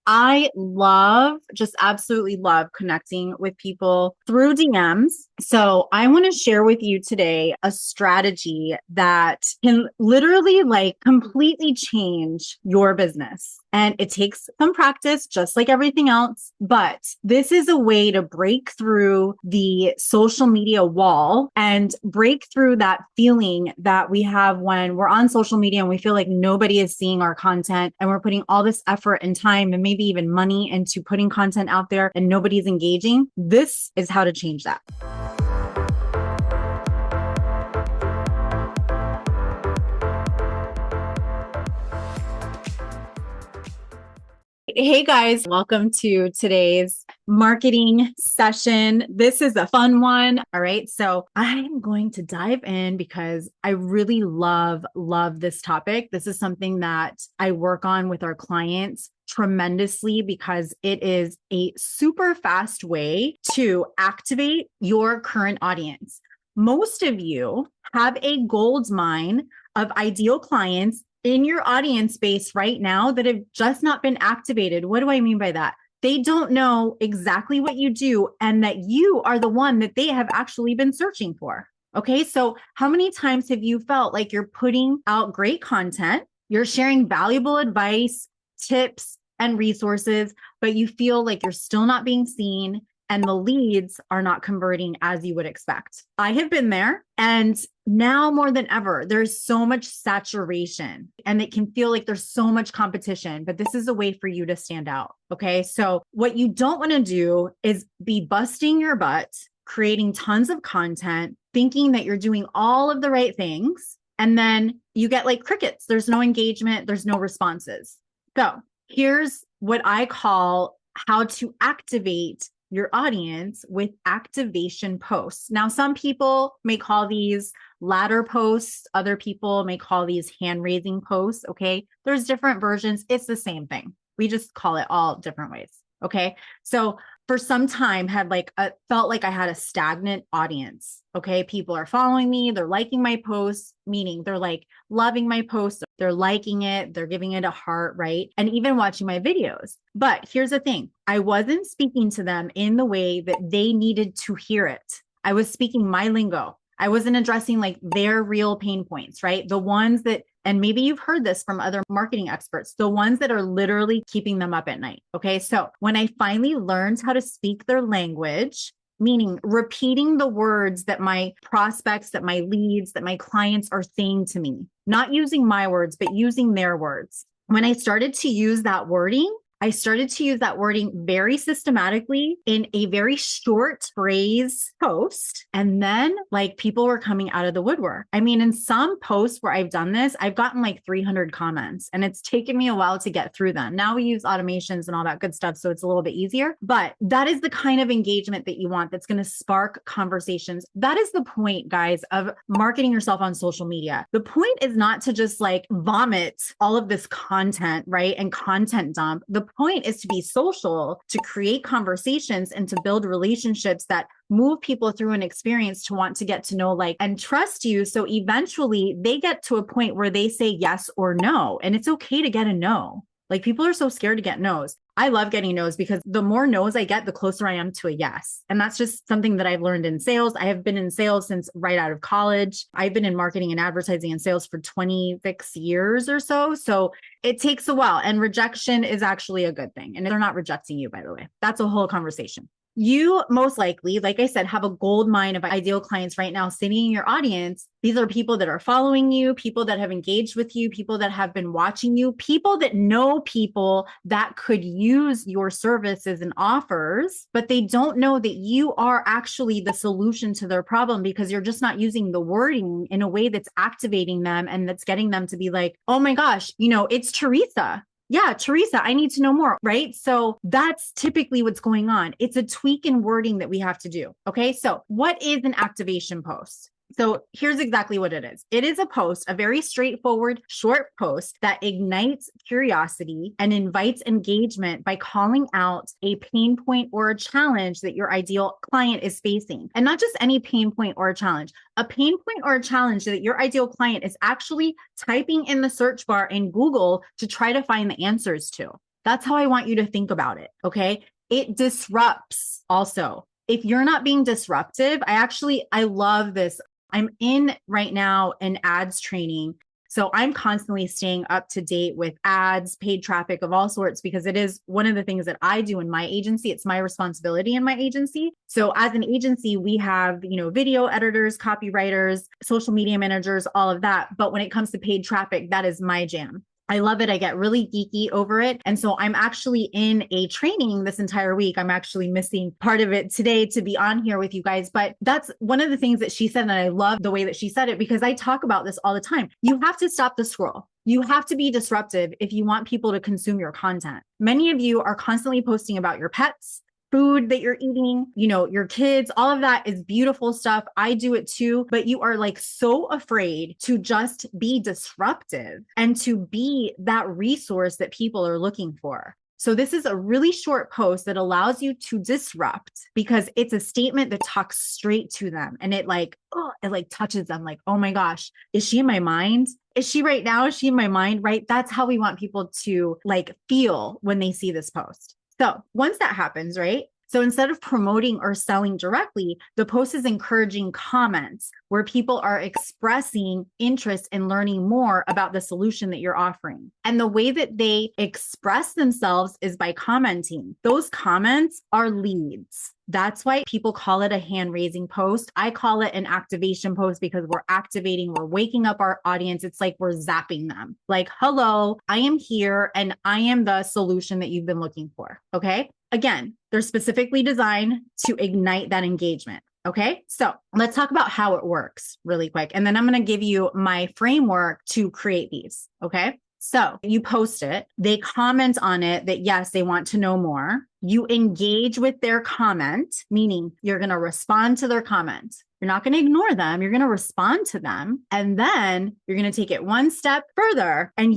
I love, just absolutely love connecting with people through DMs. So I want to share with you today a strategy that can literally like completely change your business. And it takes some practice, just like everything else. But this is a way to break through the social media wall and break through that feeling that we have when we're on social media and we feel like nobody is seeing our content and we're putting all this effort and time and maybe even money into putting content out there and nobody's engaging. This is how to change that. Hey guys, welcome to today's marketing session. This is a fun one. All right. So I'm going to dive in because I really love this topic. This is something that I work on with our clients tremendously because it is a super fast way to activate your current audience. Most of you have a gold mine of ideal clients in your audience base right now that have just not been activated. What do I mean by that? They don't know exactly what you do and that you are the one that they have actually been searching for. Okay. So how many times have you felt like you're putting out great content, you're sharing valuable advice, tips, and resources, but you feel like you're still not being seen and the leads are not converting as you would expect? I have been there, and now more than ever, there's so much saturation and it can feel like there's so much competition, but this is a way for you to stand out. Okay. So what you don't want to do is be busting your butt, creating tons of content, thinking that you're doing all of the right things. And then you get like crickets. There's no engagement. There's no responses. So here's what I call how to activate your audience with activation posts. Now, some people may call these ladder posts. Other people may call these hand-raising posts. Okay. There's different versions. It's the same thing. We just call it all different ways. Okay. So for some time felt like I had a stagnant audience. Okay. People are following me. They're liking my posts, meaning they're like loving my posts. They're liking it. They're giving it a heart, right? And even watching my videos. But here's the thing. I wasn't speaking to them in the way that they needed to hear it. I was speaking my lingo. I wasn't addressing like their real pain points, right? The ones that, and maybe you've heard this from other marketing experts, the ones that are literally keeping them up at night. Okay. So when I finally learned how to speak their language, meaning repeating the words that my prospects, that my leads, that my clients are saying to me, not using my words, but using their words. When I started to use that wording, I started to use that wording very systematically in a very short phrase post. And then like people were coming out of the woodwork. I mean, in some posts where I've done this, I've gotten like 300 comments and it's taken me a while to get through them. Now we use automations and all that good stuff. So it's a little bit easier, but that is the kind of engagement that you want that's going to spark conversations. That is the point, guys, of marketing yourself on social media. The point is not to just like vomit all of this content, right? And content dump. The point is to be social, to create conversations and to build relationships that move people through an experience to want to get to know, like, and trust you. So eventually they get to a point where they say yes or no. And it's okay to get a no. Like people are so scared to get no's. I love getting no's because the more no's I get, the closer I am to a yes. And that's just something that I've learned in sales. I have been in sales since right out of college. I've been in marketing and advertising and sales for 26 years or so. So it takes a while, and rejection is actually a good thing. And they're not rejecting you, by the way. That's a whole conversation. You most likely, like I said, have a gold mine of ideal clients right now sitting in your audience. These are people that are following you, people that have engaged with you, people that have been watching you, people that know people that could use your services and offers, but they don't know that you are actually the solution to their problem because you're just not using the wording in a way that's activating them and that's getting them to be like, oh my gosh, it's Teresa. Yeah, Teresa, I need to know more, right? So that's typically what's going on. It's a tweak in wording that we have to do. Okay. So what is an activation post? So here's exactly what it is. It is a post, a very straightforward, short post that ignites curiosity and invites engagement by calling out a pain point or a challenge that your ideal client is facing. And not just any pain point or a challenge, a pain point or a challenge that your ideal client is actually typing in the search bar in Google to try to find the answers to. That's how I want you to think about it. Okay. It disrupts also. If you're not being disruptive, I love this. I'm in right now an ads training. So I'm constantly staying up to date with ads, paid traffic of all sorts, because it is one of the things that I do in my agency. It's my responsibility in my agency. So as an agency, we have, video editors, copywriters, social media managers, all of that. But when it comes to paid traffic, that is my jam. I love it. I get really geeky over it. And so I'm actually in a training this entire week. I'm actually missing part of it today to be on here with you guys. But that's one of the things that she said. And I love the way that she said it, because I talk about this all the time. You have to stop the scroll. You have to be disruptive if you want people to consume your content. Many of you are constantly posting about your pets, food that you're eating, your kids, all of that is beautiful stuff. I do it too, but you are like so afraid to just be disruptive and to be that resource that people are looking for. So this is a really short post that allows you to disrupt, because it's a statement that talks straight to them. And it touches them like, oh my gosh, is she in my mind? Is she right now? Is she in my mind? Right? That's how we want people to feel when they see this post. So once that happens, right? So instead of promoting or selling directly, the post is encouraging comments where people are expressing interest in learning more about the solution that you're offering. And the way that they express themselves is by commenting. Those comments are leads. That's why people call it a hand-raising post. I call it an activation post, because we're waking up our audience. It's like we're zapping them. Like, hello, I am here and I am the solution that you've been looking for. Okay. Again, they're specifically designed to ignite that engagement. Okay. So let's talk about how it works really quick. And then I'm going to give you my framework to create these. Okay. So you post it, they comment on it that yes, they want to know more. You engage with their comment, meaning you're going to respond to their comment. You're not going to ignore them. You're going to respond to them. And then you're going to take it one step further and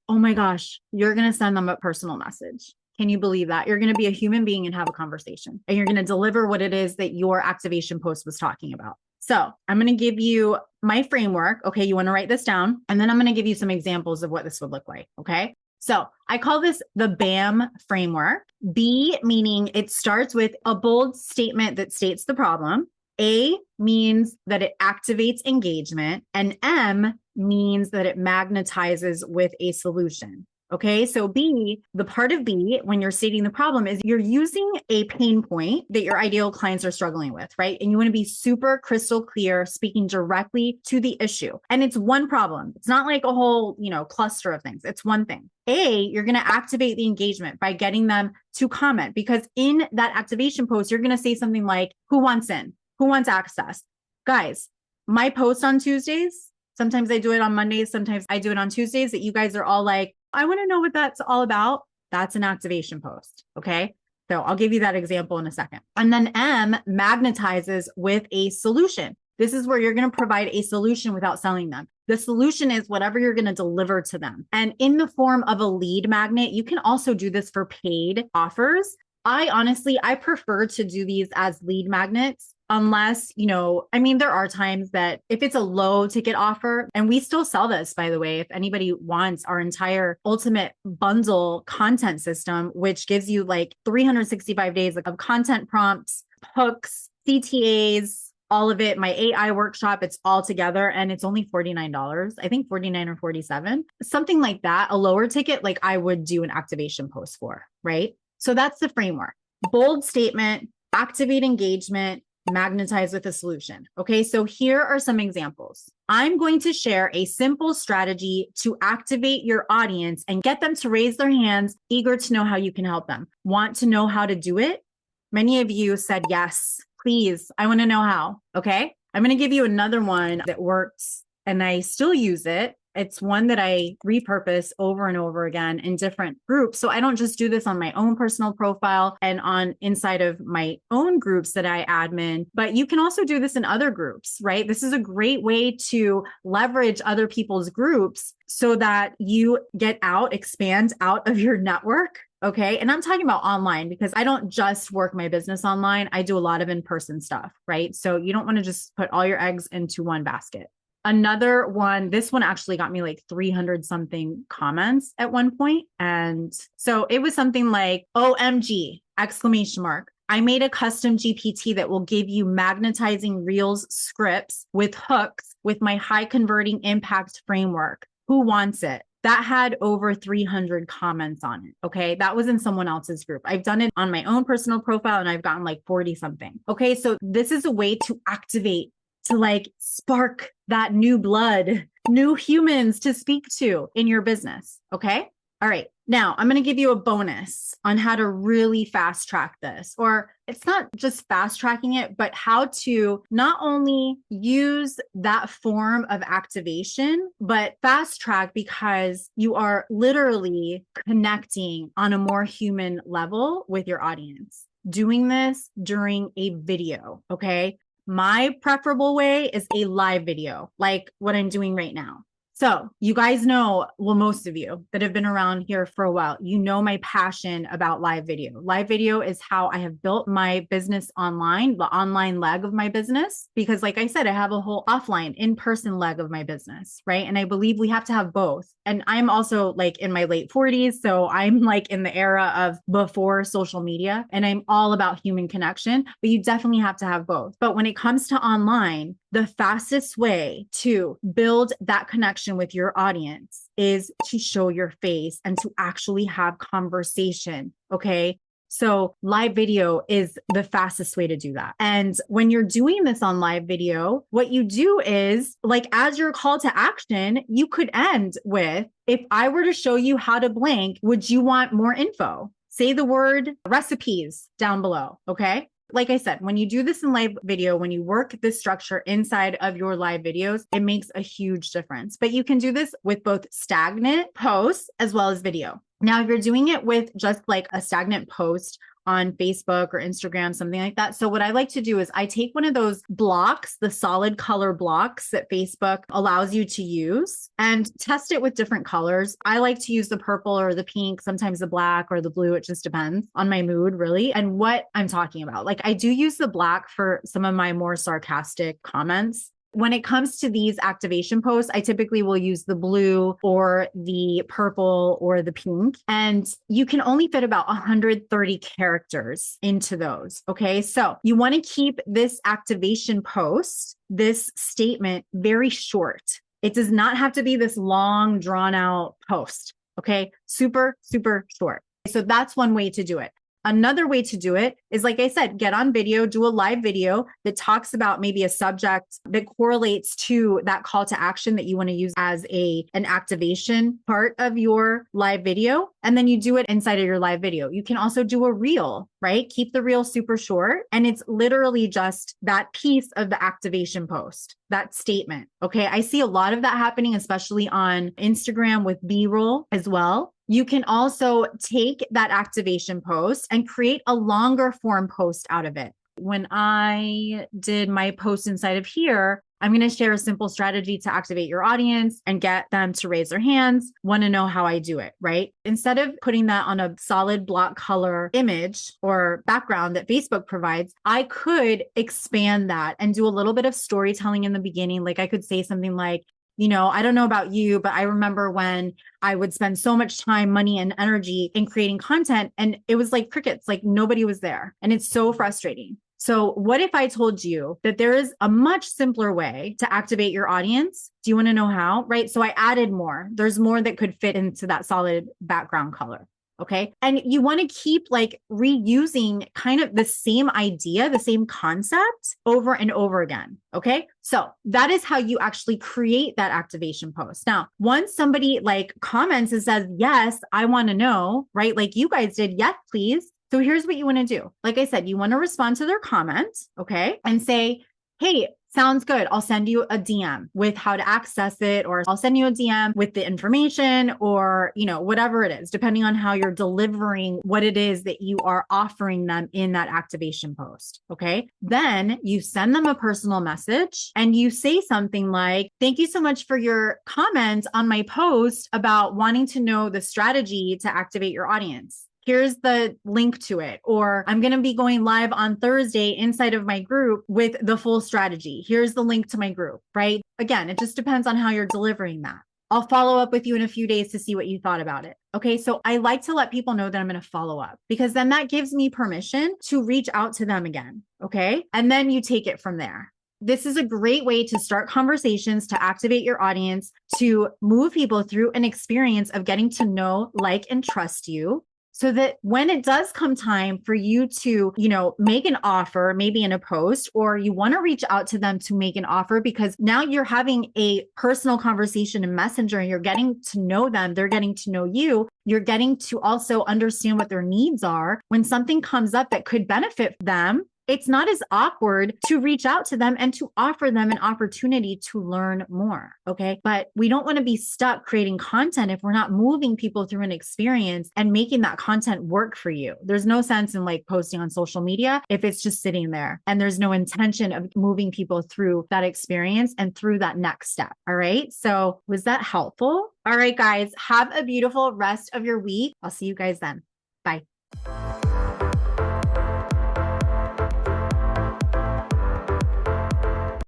oh my gosh, you're going to send them a personal message. Can you believe that? You're going to be a human being and have a conversation, and you're going to deliver what it is that your activation post was talking about. So I'm going to give you my framework. Okay. You want to write this down, and then I'm going to give you some examples of what this would look like. Okay. So I call this the BAM framework. B meaning it starts with a bold statement that states the problem. A means that it activates engagement, and M means that it magnetizes with a solution. Okay, so B, the part of B, when you're stating the problem, is you're using a pain point that your ideal clients are struggling with, right? And you want to be super crystal clear, speaking directly to the issue. And it's one problem. It's not like a whole, cluster of things. It's one thing. A, you're going to activate the engagement by getting them to comment, because in that activation post, you're going to say something like, who wants in? Who wants access? Guys, my post on Tuesdays, sometimes I do it on Mondays, sometimes I do it on Tuesdays, that you guys are all like, I want to know what that's all about. That's an activation post. Okay. So I'll give you that example in a second. And then M magnetizes with a solution. This is where you're going to provide a solution without selling them. The solution is whatever you're going to deliver to them. And in the form of a lead magnet, you can also do this for paid offers. I prefer to do these as lead magnets. Unless, there are times that if it's a low ticket offer, and we still sell this, by the way, if anybody wants our entire ultimate bundle content system, which gives you like 365 days of content prompts, hooks, CTAs, all of it, my AI workshop, it's all together. And it's only $49. I think 49 or 47, something like that. A lower ticket, like I would do an activation post for, right? So that's the framework. Bold statement, activate engagement, magnetize with a solution. Okay, so here are some examples. I'm going to share a simple strategy to activate your audience and get them to raise their hands, eager to know how you can help them. Want to know how to do it? Many of you said, yes, please. I want to know how. Okay, I'm going to give you another one that works and I still use it. It's one that I repurpose over and over again in different groups. So I don't just do this on my own personal profile and on inside of my own groups that I admin, but you can also do this in other groups, right? This is a great way to leverage other people's groups so that you expand out of your network. Okay. And I'm talking about online because I don't just work my business online. I do a lot of in-person stuff, right? So you don't want to just put all your eggs into one basket. Another one, this one actually got me like 300 something comments at one point. And so it was something like, OMG, exclamation mark. I made a custom GPT that will give you magnetizing reels scripts with hooks with my high converting impact framework. Who wants it? That had over 300 comments on it. Okay. That was in someone else's group. I've done it on my own personal profile and I've gotten like 40 something. Okay. So this is a way to activate, to like spark that new blood, new humans to speak to in your business. Okay. All right. Now I'm going to give you a bonus on how to really fast track this, or it's not just fast tracking it, but how to not only use that form of activation, but fast track because you are literally connecting on a more human level with your audience. Doing this during a video. Okay. My preferable way is a live video, like what I'm doing right now. So you guys know, well, most of you that have been around here for a while, you know my passion about live video. Live video is how I have built my business online, the online leg of my business, because like I said, I have a whole offline in-person leg of my business, right? And I believe we have to have both. And I'm also like in my late 40s. So I'm like in the era of before social media and I'm all about human connection, but you definitely have to have both. But when it comes to online, the fastest way to build that connection with your audience is to show your face and to actually have conversation. Okay. So live video is the fastest way to do that. And when you're doing this on live video, what you do is like, as your call to action, you could end with, if I were to show you how to blank, would you want more info? Say the word recipes down below. Okay. Like I said, when you do this in live video, when you work this structure inside of your live videos, it makes a huge difference. But you can do this with both stagnant posts as well as video. Now, if you're doing it with just like a stagnant post on Facebook or Instagram, something like that. So what I like to do is I take one of those blocks, the solid color blocks that Facebook allows you to use, and test it with different colors. I like to use the purple or the pink, sometimes the black or the blue. It just depends on my mood, really, and what I'm talking about. Like I do use the black for some of my more sarcastic comments. When it comes to these activation posts, I typically will use the blue or the purple or the pink, and you can only fit about 130 characters into those. Okay. So you want to keep this activation post, this statement, very short. It does not have to be this long, drawn out post. Okay. Super, super short. So that's one way to do it. Another way to do it is, like I said, get on video, do a live video that talks about maybe a subject that correlates to that call to action that you want to use as an activation part of your live video. And then you do it inside of your live video. You can also do a reel, right? Keep the reel super short. And it's literally just that piece of the activation post, that statement. Okay. I see a lot of that happening, especially on Instagram with B-roll as well. You can also take that activation post and create a longer form post out of it. When I did my post inside of here, I'm going to share a simple strategy to activate your audience and get them to raise their hands. Want to know how I do it, right? Instead of putting that on a solid block color image or background that Facebook provides, I could expand that and do a little bit of storytelling in the beginning. Like I could say something like, you know, I don't know about you, but I remember when I would spend so much time, money, and energy in creating content, and it was like crickets, like nobody was there. And it's so frustrating. So what if I told you that there is a much simpler way to activate your audience? Do you want to know how? Right? So I added more. There's more that could fit into that solid background color. Okay. And you want to keep like reusing kind of the same idea, the same concept over and over again. Okay. So that is how you actually create that activation post. Now, once somebody like comments and says, yes, I want to know, right? Like you guys did, yes, please. So here's what you want to do. Like I said, you want to respond to their comment. Okay. And say, hey, sounds good. I'll send you a DM with how to access it, or I'll send you a DM with the information, or, you know, whatever it is, depending on how you're delivering what it is that you are offering them in that activation post. Okay. Then you send them a personal message and you say something like, thank you so much for your comment on my post about wanting to know the strategy to activate your audience. Here's the link to it. Or I'm going to be going live on Thursday inside of my group with the full strategy. Here's the link to my group, right? Again, it just depends on how you're delivering that. I'll follow up with you in a few days to see what you thought about it. Okay. So I like to let people know that I'm going to follow up because then that gives me permission to reach out to them again. Okay. And then you take it from there. This is a great way to start conversations, to activate your audience, to move people through an experience of getting to know, like, and trust you. So that when it does come time for you to, make an offer, maybe in a post, or you want to reach out to them to make an offer because now you're having a personal conversation in Messenger and you're getting to know them, they're getting to know you, you're getting to also understand what their needs are. When something comes up that could benefit them, it's not as awkward to reach out to them and to offer them an opportunity to learn more. Okay. But we don't want to be stuck creating content if we're not moving people through an experience and making that content work for you. There's no sense in like posting on social media if it's just sitting there and there's no intention of moving people through that experience and through that next step. All right. So was that helpful? All right, guys, have a beautiful rest of your week. I'll see you guys then. Bye.